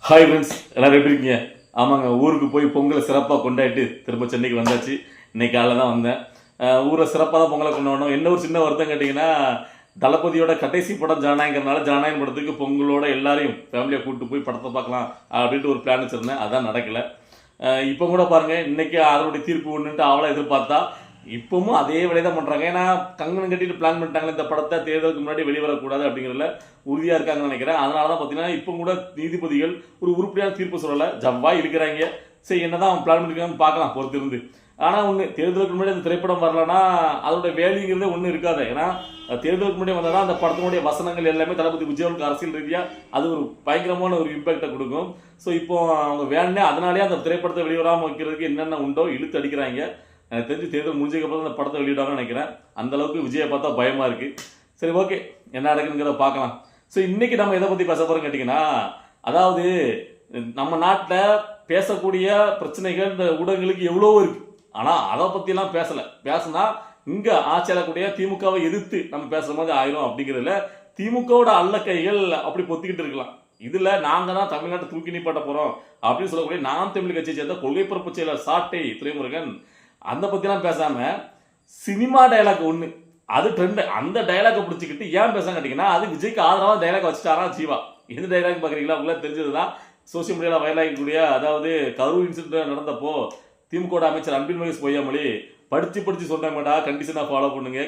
Hi friends, எல்லாரும் எப்படி இருக்கீங்க? ஆமாங்க, ஊருக்கு போய் பொங்கலை சிறப்பாக கொண்டாடிட்டு திரும்ப சென்னைக்கு வந்தாச்சு. இன்னைக்கு காலையில் தான் வந்தேன். ஊரை சிறப்பாக தான் பொங்கலை கொண்டாடணும். என்ன ஒரு சின்ன வருத்தம் கேட்டிங்கன்னா, தளபதியோட கடைசி படம் ஜனநாயகங்கிறனால ஜனநாயகம் படத்துக்கு பொங்கலோட எல்லாரையும் ஃபேமிலியாக கூப்பிட்டு போய் படத்தை பார்க்கலாம் அப்படின்ட்டு ஒரு பிளான் வச்சுருந்தேன். அதான் நடக்கலை. இப்போ கூட பாருங்கள், இன்றைக்கி அதனுடைய தீர்ப்பு ஒன்றுன்ட்டு அவளை எதிர்பார்த்தா இப்பவும் அதே வேலையை தான் பண்ணுறாங்க. ஏன்னா கங்கணம் கட்டிட்டு பிளான் பண்ணிட்டாங்களே இந்த படத்தை தேர்தலுக்கு முன்னாடி வெளிவரக்கூடாது அப்படிங்கிறதுல உறுதியாக இருக்காங்கன்னு நினைக்கிறேன். அதனால தான் பார்த்தீங்கன்னா இப்போ கூட நீதிபதிகள் ஒரு உருப்படியான தீர்ப்பு சொல்லலை, ஜவ்வாய் இருக்கிறாங்க. சரி, என்ன தான் பிளான் பண்ணிருக்காங்கன்னு பார்க்கலாம் பொறுத்திருந்து. ஆனால் ஒன்று, தேர்தலுக்கு முன்னாடி அந்த திரைப்படம் வரலன்னா அதோட வேலைங்கிறதே ஒன்றும் இருக்காது. ஏன்னா தேர்தலுக்கு முன்னாடி வந்தால் தான் அந்த படத்தினுடைய வசனங்கள் எல்லாமே தளபதி விஜயனுக்கு அரசியல் ரீதியாக அது ஒரு பயங்கரமான ஒரு இம்பாக்டை கொடுக்கும். ஸோ இப்போ அவங்க வேணே அதனாலேயே அந்த திரைப்படத்தை வெளிவராமல் வைக்கிறதுக்கு என்னென்ன உண்டோ இழுத்து அடிக்கிறாங்க. எனக்கு தெரிஞ்சு தேர்தல் முடிஞ்சதுக்கப்புறம் அந்த படத்தை வெளியிடாங்கன்னு நினைக்கிறேன். அந்த அளவுக்கு விஜயை பார்த்தா பயமாக இருக்குது. சரி, ஓகே, என்ன நடக்குதுங்கிறத பார்க்கலாம். ஸோ இன்றைக்கி நம்ம எதை பற்றி பேச போகிறோம் கேட்டிங்கன்னா, அதாவது நம்ம நாட்டில் பேசக்கூடிய பிரச்சனைகள் இந்த ஊடகங்களுக்கு எவ்வளோ இருக்குது. ஆனால் அதை பற்றிலாம் பேசினா இங்கே ஆட்சியாளக்கூடிய திமுகவை எதிர்த்து நம்ம பேசுகிற மாதிரி ஆயிரும். அப்படிங்கிறதுல திமுகவோட அல்லக்கைகள் அப்படி பொத்திக்கிட்டு இருக்கலாம். இதில் நாங்கள் தான் தமிழ்நாட்டை தூக்கி நிப்பாட்ட போகிறோம் அப்படின்னு சொல்லக்கூடிய நாம் தமிழ் கட்சியை சேர்ந்த கொள்கை பரப்பு செயலர் சாட்டை துரைமுருகன் அந்த பற்றிலாம் பேசாமல் சினிமா டைலாக் ஒன்று அது ட்ரெண்ட், அந்த டைலாக்கை பிடிச்சிக்கிட்டு ஏன் பேசான்னு கேட்டிங்கன்னா, அது விஜய்க்கு ஆதரவாக டைலாக் வச்சுட்டாரா ஜீவா. எந்த டைலாக் பார்க்குறீங்களா? உங்களுக்கு தெரிஞ்சது தான், சோசியல் மீடியாவில் வைரலாகக்கூடிய, அதாவது கரூர் இன்சிடென்ட் நடந்தப்போ திமுக அமைச்சர் அன்பில் மகேஷ் பொய்யாமொழி படித்து சொன்னாங்கடா, கண்டிஷனாக ஃபாலோ பண்ணுங்க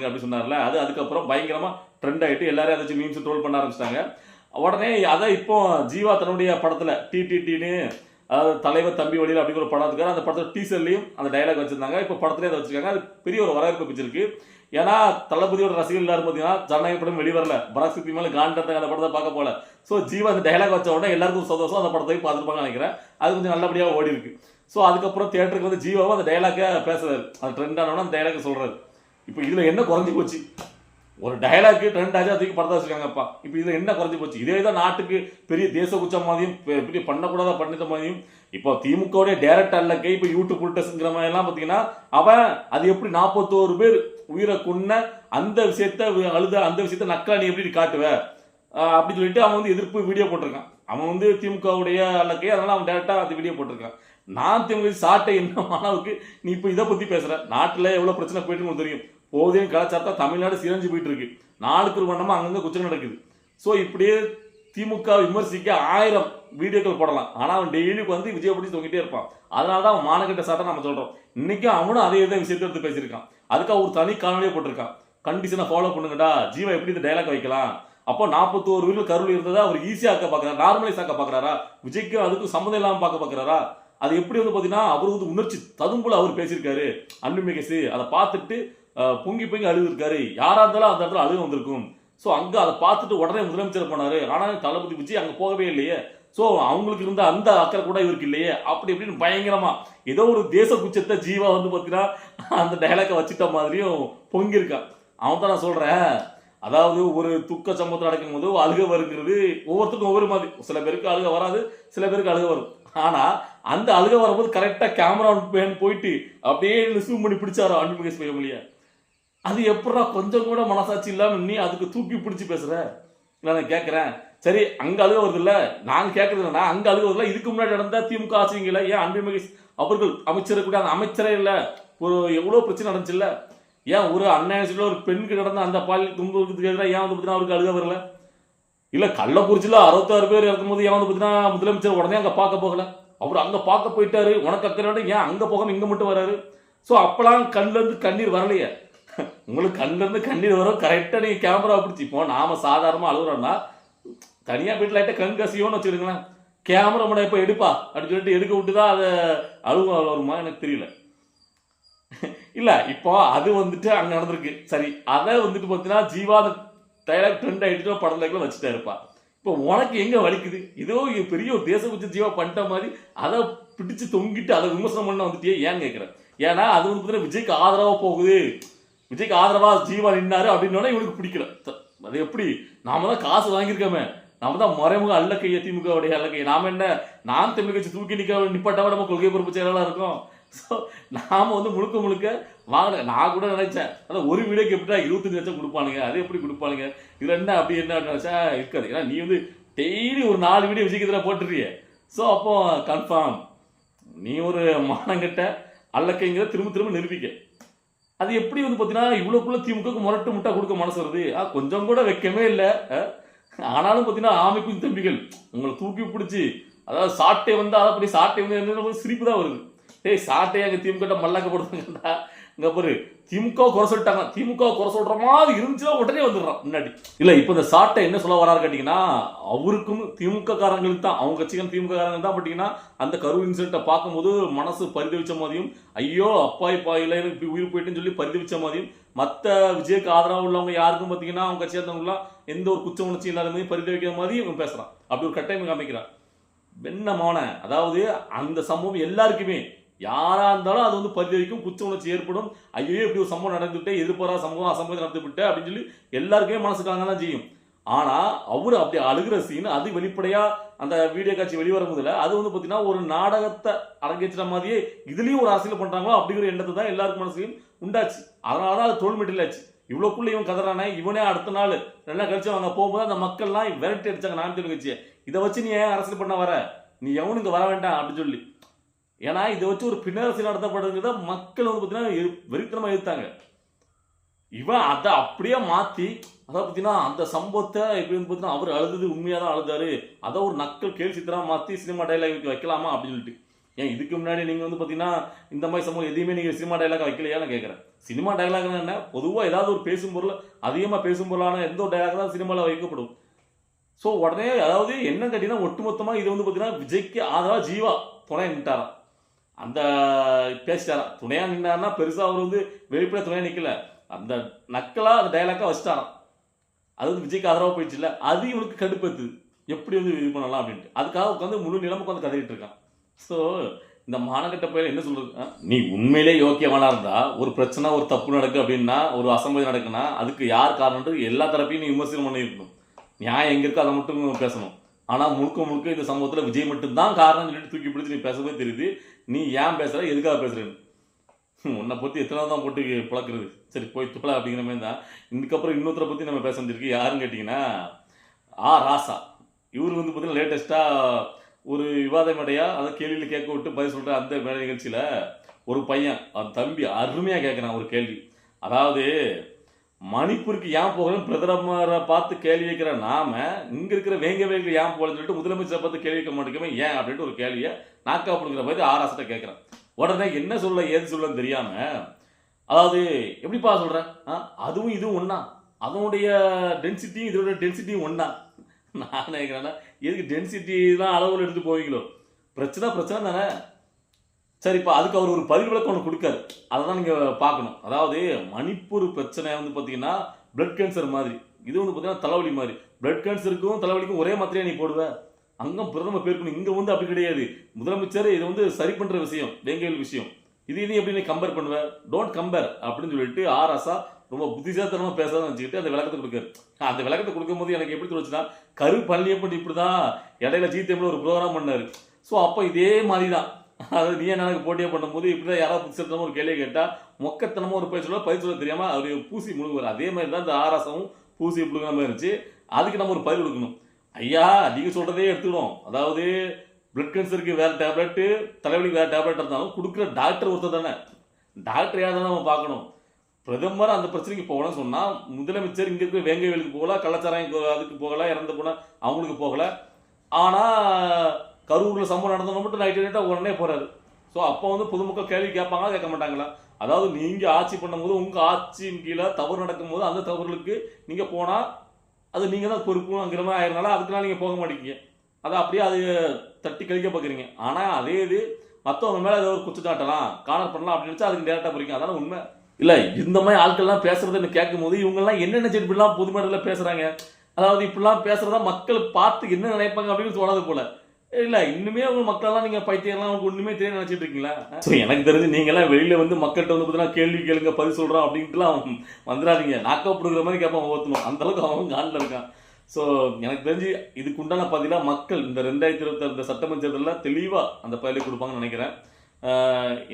அப்படின்னு சொன்னார்ல. அது அதுக்கப்புறம் பயங்கரமாக ட்ரெண்ட் ஆகிட்டு எல்லாரையும் அதை மீம்ஸ் ட்ரோல் பண்ண ஆரம்பிச்சிட்டாங்க. உடனே அதை இப்போ ஜீவா தன்னுடைய படத்தில் டிடிடின்னு, அதாவது தலைவர் தம்பி வழியில் அப்படிங்கிற ஒரு படம் இருக்காரு. அந்த படத்தில் டீசர்லையும் அந்த டைலாக் வச்சிருந்தாங்க. இப்போ படத்துலேயே அதை வச்சிருக்காங்க. அது பெரிய ஒரு வரவேற்பு பிடிச்சிருக்கு. ஏன்னா தளபதியோட ரசிகர்கள் எல்லாரும் பார்த்தீங்கன்னா ஜனநாயக படம் வெளிவரல, பராசக்தி மேலே காண்டாக அந்த படத்தை பார்க்க போல. ஸோ ஜீவா அந்த டைலாக் வச்ச உடனே எல்லாருக்கும் சந்தோஷம், அந்த படத்தையும் பார்த்துருப்பாங்க நினைக்கிறேன். அது கொஞ்சம் நல்லபடியாக ஓடி இருக்கு. ஸோ அதுக்கப்புறம் தியேட்டருக்கு வந்து ஜீவாவும் அந்த டைலாக்கை பேசுறாரு. அது ட்ரெண்ட் ஆனோன்னா அந்த டைலாக்கை சொல்றாரு. இப்போ இதில் என்ன குறைஞ்சி போச்சு? ஒரு டைலாக்கு ட்ரெண்ட் ஆச்சு, அதுக்கு படத்தை வச்சிருக்காங்கப்பா. இப்போ இதில் என்ன குறைஞ்சி போச்சு? இதே தான் நாட்டுக்கு பெரிய தேச குச்சம் மாதிரியும் பெரிய பண்ணக்கூடாத பண்ணிட்ட மாதிரியும். இப்போ திமுகவுடைய டேரக்ட் அல்லக்கை இப்போ யூடியூப் புல்டஸ்ங்கிற மாதிரிலாம் பார்த்தீங்கன்னா, அவன் அது எப்படி 41 பேர் உயிரை கொன்ன அந்த விஷயத்த அழுத அந்த விஷயத்த நக்கலா நீ எப்படி காட்டுவ அப்படின்னு சொல்லிட்டு அவன் வந்து எதிர்ப்பு வீடியோ போட்டிருக்கான். அவன் வந்து திமுகவுடைய அல்லக்கை, அதனால அவன் டேரக்டாக அந்த வீடியோ போட்டிருக்கான். நான் திமுக சாட்டை என்ன அளவுக்கு நீ இப்போ இதை பற்றி பேசுகிற? நாட்டில் எவ்வளோ பிரச்சனை போயிட்டு உங்களுக்கு தெரியும். போதையும் கலாச்சாரத்தை தமிழ்நாடு சீரஞ்சு போயிட்டு இருக்கு. நாளுக்கு ஒரு வண்ணமாக அங்கங்கே குற்றம் நடக்குது. ஸோ இப்படியே திமுக விமர்சிக்க 1000 வீடியோக்கள் போடலாம். ஆனால் அவன் டெய்லிக்கு வந்து விஜய் பற்றி தொங்கிட்டே இருப்பான். அதனால தான் அவன் மானக்கட்ட சாட்டை நம்ம சொல்கிறோம். இன்றைக்கும் அவனும் அதே இதை விஷயத்தை எடுத்து பேசியிருக்கான். அதுக்காக ஒரு தனி காணொலியே போட்டிருக்கான். கண்டிஷனை ஃபாலோ பண்ணுங்கடா, ஜீவா எப்படி இந்த டைலாக் வைக்கலாம். அப்போ 41 வீடு கருவில் இருந்ததா அவர் ஈஸியாக ஆக்க பார்க்குறாரு, நார்மலைஸ் ஆக்க பார்க்குறாரா? விஜய்க்கு அதுக்கும் சம்மந்தம் இல்லாமல் பார்க்க பார்க்குறாரா? அது எப்படி வந்து பார்த்தீங்கன்னா, அவர் வந்து உணர்ச்சி ததும்புல அவர் பேசியிருக்காரு. அன்பு மிகேஷ் அதை பார்த்துட்டு பொங்கி அழுது இருக்காரு. யாராக இருந்தாலும் அந்த இடத்துல அழுக வந்திருக்கும். ஸோ அங்கே அதை பார்த்துட்டு உடனே முதலமைச்சர் போனார். ஆனால் தளபதி விஜய் அங்கே போகவே இல்லையே. ஸோ அவங்களுக்கு இருந்த அந்த அக்கறை கூட இவருக்கு இல்லையே. அப்படி இப்படின்னு பயங்கரமாக ஏதோ ஒரு தேச குச்சத்தை ஜீவா வந்து பார்த்தீங்கன்னா அந்த டைலாக்கை வச்சுட்ட மாதிரியும் பொங்கியிருக்கான். அவன் தான் நான் சொல்கிறேன், அதாவது ஒரு துக்க சம்பவத்தில் நடக்கும் போது அழுக வருங்கிறது ஒவ்வொருத்தருக்கும் ஒவ்வொரு மாதிரி. சில பேருக்கு அழுக வராது, சில பேருக்கு அழுக வரும். ஆனால் அந்த அழுக வரும்போது கரெக்டாக கேமரா போயிட்டு அப்படியே ஜூம் பண்ணி பிடிச்சாரோ அன்பு மகேஷ் பொய்யாமொழியை. அது எப்படா கொஞ்சம் கூட மனசாட்சி இல்லாமல் நீ அதுக்கு தூக்கி பிடிச்சி பேசுற? இல்லை, நான் கேட்குறேன். சரி, அங்கே அழுக வருது இல்லை, நாங்கள் கேட்கறது இல்லைனா அங்கே அழுக வருதுல. இதுக்கு முன்னாடி நடந்த திமுக ஆட்சிங்கள ஏன் அன்பு மகேஷ் அவர்கள் அமைச்சர் கூட அந்த அமைச்சரே இல்லை, ஒரு எவ்வளோ பிரச்சனை நடந்துச்சு இல்லை? ஏன் ஒரு அந்நாயத்தில் ஒரு பெண்ணுக்கு நடந்த அந்த பாலியல் துன்புறதுக்கு எதிராக ஏன் வந்து பார்த்தீங்கன்னா அவருக்கு அழுக வரல? இல்லை, கள்ளக்குறிச்சியில் 66 பேர் இருக்கும்போது ஏன் வந்து பார்த்தீங்கன்னா முதலமைச்சர் உடனே அங்கே பார்க்க போகல? அவர் அங்கே பார்க்க போயிட்டாரு, உனக்கு அக்கறை ஏன் அங்கே போகாமல் இங்கே மட்டும் வராரு? ஸோ அப்போலாம் கண்ணிலேருந்து கண்ணீர் வரலையே. உங்களுக்கு கண்ணிலேருந்து கண்ணீர் வரும். கரெக்டாக நீங்கள் கேமரா பிடிச்சிப்போம். நாம் சாதாரணமாக அழுகுறோம்னா தனியாக வீட்டில் ஆகிட்ட கண் கசியோன்னு வச்சுருங்களேன். கேமரா முன்னாடி இப்போ எடுப்பா அப்படின்னு சொல்லிட்டு எடுக்க விட்டு தான் அதை அழுக வருமா எனக்கு தெரியல. இல்லை, இப்போ அது வந்துட்டு அங்கே நடந்திருக்கு. சரி, அதை வந்துட்டு பார்த்தீங்கன்னா ஜீவா அந்த டைலாக் ட்ரெண்ட் ஆகிட்டு படத்துல வச்சுட்டா இருப்பா. இப்போ உனக்கு எங்கே வலிக்குது? இதோ பெரிய ஒரு தேச குச்சி ஜீவா பண்ணிட்ட மாதிரி அதை பிடிச்சி தொங்கிட்டு அதை விமர்சனம் பண்ண வந்துட்டே ஏன்னு கேட்குறேன். ஏன்னா அது வந்து பார்த்தீங்கன்னா விஜய்க்கு ஆதரவாக போகுது, விஜய்க்கு ஆதரவாக ஜீவா நின்னாரு அப்படின்னா இவனுக்கு பிடிக்கல. அது எப்படி? நாம தான் காசு வாங்கியிருக்கோமே, நாம தான் மறைமுக அல்லக்கையை திமுகவுடைய அல்லக்கையை நாம என்ன நாம் தமிழ் கட்சி தூக்கி நிப்பாட்டாவ நம்ம கொள்கை பொறுப்பு செயலாளராக இருக்கோம். ஸோ நாம் வந்து முழுக்க வாங்கின. நான் கூட நினைச்சேன், அதான் ஒரு வீடியோக்கு எப்படின்னா 25 லட்சம் கொடுப்பானுங்க, அது எப்படி கொடுப்பானுங்க, இதில் என்ன அப்படி என்ன நினைச்சா இருக்காது. ஏன்னா நீ வந்து டெய்லி ஒரு 4 வீடியோ விஜய்க்கு போட்டுறிய. ஸோ அப்போ கன்ஃபார்ம் நீ ஒரு மானங்கிட்ட அல்லக்கைங்கிற திரும்ப திரும்ப நிரூபிக்க. அது எப்படி வந்து பார்த்தீங்கன்னா இவ்வளோக்குள்ள திமுகவுக்கு முரட்டு முட்டா கொடுக்க மனசு வருது? கொஞ்சம் கூட வைக்கவே இல்லை. ஆனாலும் பார்த்தீங்கன்னா ஆமை குஞ்சு தம்பிகள் உங்களை தூக்கி பிடிச்சி, அதாவது சாட்டை வந்து அதை அப்படி சாட்டை வந்து சிரிப்பு தான் வருது. டேய் சாட்டையை அங்கே திமுக மல்லாக்க போடுவாங்கடா. இங்கே பாரு திமுக குறை சொல்லிட்டாங்க, திமுக குறை சொல்ற மாதிரி இருந்துச்சுன்னா உடனே வந்துடுறான் முன்னாடி. இல்லை இப்போ இந்த சாட்டை என்ன சொல்ல வராரு கேட்டிங்கன்னா, அவருக்கும் திமுக காரங்களுக்கு தான், அவங்க கட்சிகள் திமுக காரங்க தான் பார்த்தீங்கன்னா அந்த கரூர் இன்சிடென்ட்டை பார்க்கும்போது மனசு பரிதவிச்ச மாதிரியும், ஐயோ அப்பாய் பாயில இப்படி உயிர் போயிட்டுன்னு சொல்லி பரிதவிச்ச மாதிரியும், மற்ற விஜய்க்கு ஆதரவு உள்ளவங்க யாருக்கும் பார்த்தீங்கன்னா அவங்க கட்சியாக இருந்தவங்களாம் எந்த ஒரு குச்ச உணர்ச்சி இல்லாத மாதிரி பரிதவிக்கிற மாதிரி இவங்க பேசுகிறான். அப்படி ஒரு கட்டாயம் காமிக்கிறான். வெண்ணமான அதாவது அந்த சம்பவம் எல்லாருக்குமே யாரா இருந்தாலும் அது வந்து பரிதவிக்கும், குச்ச உணர்ச்சி ஏற்படும். ஐயோ இப்படி ஒரு சம்பவம் நடந்துவிட்டு எதிர்பாரா சம்பவம் அசம்பவம் நடந்துவிட்டு அப்படின்னு சொல்லி எல்லாருக்குமே மனசுக்காக தான் செய்யும். ஆனா அவரு அப்படி அழுகிற சீன் அது வெளிப்படையா அந்த வீடியோ காட்சி வெளிவரும் போதுல அது வந்து பாத்தீங்கன்னா ஒரு நாடகத்தை அரங்கேற்ற மாதிரியே இதுலயும் ஒரு அரசியல் பண்றாங்களோ அப்படிங்கிற எண்ணத்தை தான் எல்லாருக்கும் மனசுலையும் உண்டாச்சு. அதனாலதான் அது தோல் மெட்டில் ஆச்சு. இவ்வளவுக்குள்ள இவன் கதறானே, இவனே அடுத்த நாள் 2 நாள் கழிச்சு அவங்க போகும்போது அந்த மக்கள்லாம் விரட்டி அடிச்சாங்க நாம் தமிழ் கட்சியை. இதை வச்சு நீ ஏன் அரசியல் பண்ண வர, நீ எவனுக்கு வர வேண்டாம் அப்படின்னு சொல்லி. ஏன்னா இதை வச்சு ஒரு பின்னரசியல் நடத்தப்படுறத மக்கள் வந்து பார்த்தீங்கன்னா வெறித்தனமா எதிர்த்தாங்க. இவன் அதை அப்படியே மாற்றி அதை பார்த்தீங்கன்னா அந்த சம்பவத்தை எப்படி வந்து பார்த்தீங்கன்னா அவர் அழுது உண்மையாக தான் அழுதாரு, அதை ஒரு நக்கல் கேள்வி சித்திரமாக மாற்றி சினிமா டைலாக் வைக்கலாமா அப்படின்னு சொல்லிட்டு. ஏன் இதுக்கு முன்னாடி நீங்கள் வந்து பார்த்தீங்கன்னா இந்த மாதிரி சம்பவம் எதையுமே நீங்கள் சினிமா டைலாக வைக்கலையான்னு கேட்குறேன். சினிமா டைலாக்னா என்ன, பொதுவாக ஏதாவது ஒரு பேசும் பொருள் அதிகமாக பேசும் பொருளான எந்த ஒரு டைலாக் தான் சினிமாவில் வைக்கப்படும். ஸோ உடனே அதாவது என்ன கேட்டீங்கன்னா ஒட்டுமொத்தமாக இது வந்து பார்த்தீங்கன்னா விஜய்க்கு ஆதரவாக ஜீவா துணை நின்ட்டாராம். அந்த பேசிட்டாராம். துணையாக நின்றாருன்னா பெருசாக அவர் வந்து வெளிப்படையாக துணையாக நிற்கல, அந்த நக்கலாக அந்த டைலாக்காக வச்சுட்டாராம். அது வந்து விஜய்க்கு ஆதரவாக போயிடுச்சு இல்லை, அது இவனுக்கு கடுப்பேத்து எப்படி வந்து இது பண்ணலாம் அப்படின்ட்டு அதுக்காக உட்காந்து முழு நிலமுக்கு வந்து கதறிட்டு இருக்கான். ஸோ இந்த மானகட்ட பயில என்ன சொல்றது, நீ உண்மையிலே யோக்கியமானா இருந்தா ஒரு பிரச்சனை ஒரு தப்பு நடக்கு அப்படின்னா ஒரு அசம்பவி நடக்குன்னா அதுக்கு யார் காரணம்ன்றது எல்லா தரப்பையும் நீ விமர்சனம் பண்ணி இருக்கணும். நியாயம் எங்க இருக்கோ அதை மட்டும் பேசணும். ஆனால் முழுக்க முழுக்க இந்த சம்பவத்தில் விஜய் மட்டும்தான் காரணம் சொல்லிட்டு தூக்கி பிடிச்சி நீ பேசவே தெரியுது. நீ ஏன் பேசுற, எதுக்காக பேசுறேன்னு உன்னை பற்றி எத்தனை தான் போட்டு பழக்கிறது. சரி போய் துளை அப்படிங்கிற மாதிரி தான். இதுக்கப்புறம் இன்னொருத்தரை பற்றி நம்ம பேச வந்துருக்கு. யாருன்னு கேட்டிங்கன்னா ராசா. இவர் வந்து பார்த்தீங்கன்னா லேட்டஸ்ட்டாக ஒரு விவாத மேடையாக அதை கேள்வியில் கேட்க விட்டு பதில் சொல்கிற அந்த மேடை நிகழ்ச்சியில் ஒரு பையன் அந்த தம்பி அருமையாக கேட்குறான் ஒரு கேள்வி. அதாவது மணிப்பூருக்கு ஏன் போகலன்னு பிரதமரை பார்த்து கேள்வி வைக்கிற நாம இங்கே இருக்கிற வேங்க ஏன் போகலன்னு சொல்லிட்டு முதலமைச்சரை பார்த்து கேள்வி வைக்க மாட்டேங்குமே ஏன் அப்படின்ட்டு ஒரு கேள்வியை நாக்கா பிடிக்கிற மாதிரி ஆராசத்தை கேட்குறேன். உடனே என்ன சொல்ல ஏது சொல்லன்னு தெரியாம, அதாவது எப்படிப்பா சொல்கிறேன், அதுவும் இதுவும் ஒன்றா, அதனுடைய டென்சிட்டியும் இதோட டென்சிட்டியும் ஒன்றா. நான் நினைக்கிறேன்னா எதுக்கு டென்சிட்டி தான் அளவில் எடுத்து போவீங்களோ, பிரச்சனை பிரச்சனை தானே. சரிப்பா அதுக்கு அவர் ஒரு பதில் விளக்கம் ஒன்று கொடுக்காரு, அதை தான் நீங்கள் பார்க்கணும். அதாவது மணிப்பூர் பிரச்சனை வந்து பார்த்தீங்கன்னா பிளட் கேன்சர் மாதிரி, இது வந்து பார்த்தீங்கன்னா தலைவலி மாதிரி. பிளட் கேன்சருக்கும் தலைவலிக்கும் ஒரே மாத்திரையாக நீ போடுவேன், அங்கே பிரதமர் பேருக்கணும். இங்கே வந்து அப்படி கிடையாது. முதலமைச்சர் இதை வந்து சரி பண்ணுற விஷயம், வேங்கவேல் விஷயம். இது எப்படி நீ கம்பேர் பண்ணுவேன், டோன்ட் கம்பேர் அப்படின்னு சொல்லிட்டு ஆராசா ரொம்ப புத்திசாலித்தனமாக பேசாதான் வச்சுக்கிட்டு அந்த விளக்கத்தை கொடுக்காரு. அந்த விளக்கத்தை கொடுக்கும்போது எனக்கு எப்படி தோணுச்சுன்னா, கரு பழனியப்பன் இப்படி தான் இடையில ஜிடிவில ஒரு ப்ரோக்ராம் பண்ணார். ஸோ அப்போ இதே மாதிரி தான், அதாவது நீ எனக்கு போட்டியாக பண்ணும்போது இப்படி தான் யாராவது புத்திசாலித்தனமாக ஒரு கேள்வியை கேட்டால் மொக்கத்தனமாக ஒரு பேர் சொல்ல பதில் சொல்ல தெரியாமல் அவர் பூசி முழுகுவார். அதே மாதிரி தான் இந்த ஆராசாவும் பூசி முழுகிற மாதிரி இருந்துச்சு. அதுக்கு நம்ம ஒரு பதில் கொடுக்கணும். ஐயா நீங்கள் சொல்கிறதே எடுத்துக்கணும். அதாவது பிளட் கேன்சருக்கு வேறு டேப்லெட்டு, தலைவலிக்கு வேறு டேப்லெட் இருந்தாலும் கொடுக்குற டாக்டர் ஒருத்தர் தானே. டாக்டர் யார் தானே நம்ம பார்க்கணும். பிரதமர் அந்த பிரச்சனைக்கு போகலன்னு சொன்னால் முதலமைச்சர் இங்கே இருக்க வேங்கவேலுக்கு போகல, கள்ளச்சாராயம் அதுக்கு போகலை, இறந்து போனால் அவங்களுக்கு போகலை. ஆனால் கரூரில் சம்பவம் நடந்தவங்க மட்டும் நைட்டாக உடனே போகிறாரு. ஸோ அப்போ வந்து பொதுமக்கள் கேள்வி கேட்பாங்களா கேட்க மாட்டாங்களா? அதாவது நீங்கள் ஆட்சி பண்ணும்போது உங்கள் ஆட்சியின் கீழே தவறு நடக்கும்போது அந்த தவறுகளுக்கு நீங்கள் போனால் அது நீங்கள் தான் பொறுப்புங்கிற மாதிரி ஆயிருந்தால அதுக்கெல்லாம் நீங்கள் போக மாட்டேங்க. அதை அப்படியே அது தட்டி கழிக்க பார்க்குறீங்க. ஆனால் அதே இது மற்றவங்க மேலே ஏதோ ஒரு குற்றச்சாட்டலாம் காணர் பண்ணலாம் அப்படின்னு நினச்சா அதுக்கு டேரெக்டாக போகிறீங்க. அதான உண்மை இல்லை. இந்த மாதிரி ஆட்கள்லாம் பேசுறதுன்னு கேட்கும் போது இவங்கெல்லாம் என்னென்ன இப்படிலாம் பொது மேடையில் பேசுகிறாங்க, அதாவது இப்படிலாம் பேசுகிறதா மக்கள் பார்த்து என்ன நினைப்பாங்க அப்படின்னு தோணாது போல. இல்லை இன்னுமே அவங்க மக்களெல்லாம் நீங்கள் பைத்தியம்லாம் அவங்க ஒன்றுமே தெரிய நினச்சிட்டு இருக்கீங்களா? ஸோ எனக்கு தெரிஞ்சு நீங்கள்லாம் வெளியில் வந்து மக்கள்கிட்ட வந்து பார்த்தீங்கன்னா கேள்வி கேளுங்க பதில் சொல்கிறோம் அப்படின்ட்டுலாம் வந்துடாதீங்க. நாக்கப்படுகிற மாதிரி கேட்பான் ஒவ்வொருத்தணும். அந்தளவுக்கு அவன் காண்டில் இருக்கான். ஸோ எனக்கு தெரிஞ்சு இதுக்கு உண்டான பதிலாக மக்கள் இந்த 2026 சட்டமன்ற தேர்தலில் தெளிவாக அந்த பதிலை கொடுப்பாங்கன்னு நினைக்கிறேன்.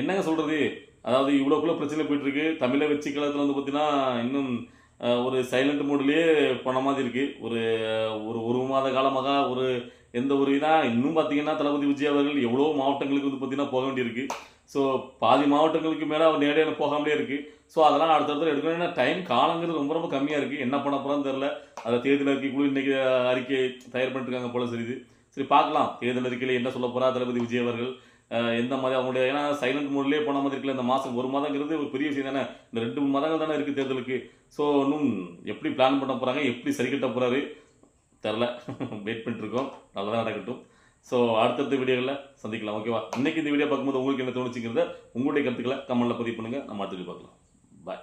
என்னங்க சொல்கிறது, அதாவது இவ்வளோக்குள்ள பிரச்சனை போயிட்டுருக்கு. தமிழை வச்சு கலத்தில் வந்து பார்த்தீங்கன்னா இன்னும் ஒரு சைலண்ட் மூட்லேயே போன மாதிரி இருக்குது. ஒரு ஒரு ஒரு மாத காலமாக ஒரு எந்த ஒரு இதாக இன்னும் பார்த்தீங்கன்னா தளபதி விஜய் அவர்கள் எவ்வளோ மாவட்டங்களுக்கு வந்து பார்த்தீங்கன்னா போக வேண்டியிருக்கு. ஸோ பாதி மாவட்டங்களுக்கு மேலே அவர் நேரடியாக போகாமலே இருக்குது. ஸோ அதெல்லாம் அடுத்தடுத்து எடுக்கணும். ஏன்னா டைம் காலங்கிறது ரொம்ப ரொம்ப கம்மியாக இருக்குது. என்ன பண்ண போகிறான்னு தெரில. அதை தேர்தல் அறிக்கைக்குழு இன்றைக்கி அறிக்கை தயார் பண்ணிட்டுருக்காங்க போல தெரியுது. சரி பார்க்கலாம் தேர்தல் அறிக்கையில் என்ன சொல்ல போகிறா தளபதி விஜய் அவர்கள். எந்த மாதிரி அவங்களுடைய ஏன்னா சைலண்ட் மோட்லேயே போன மாதிரி இருக்குல்ல. இந்த மாதம் ஒரு மாதங்கிறது ஒரு பெரிய விஷயம் தானே. இந்த 2 மாதங்கள் தானே இருக்குது தேர்தலுக்கு. ஸோ இன்னும் எப்படி பிளான் பண்ண போகிறாங்க, எப்படி சரி கட்ட போகிறாரு தெரில. வெயிட் பண்ணிட்டுருக்கோம். நல்லதாக நடக்கட்டும். ஸோ அடுத்தடுத்த வீடியோவில் சந்திக்கலாம். ஓகேவா? இன்றைக்கி இந்த வீடியோ பார்க்கும்போது உங்களுக்கு என்ன தோணுச்சுங்கிறத உங்களுடைய கருத்துக்களை கமெண்ட்டில் பதிவு பண்ணுங்கள். நம்ம அடுத்த வீடியோ பார்க்கலாம்.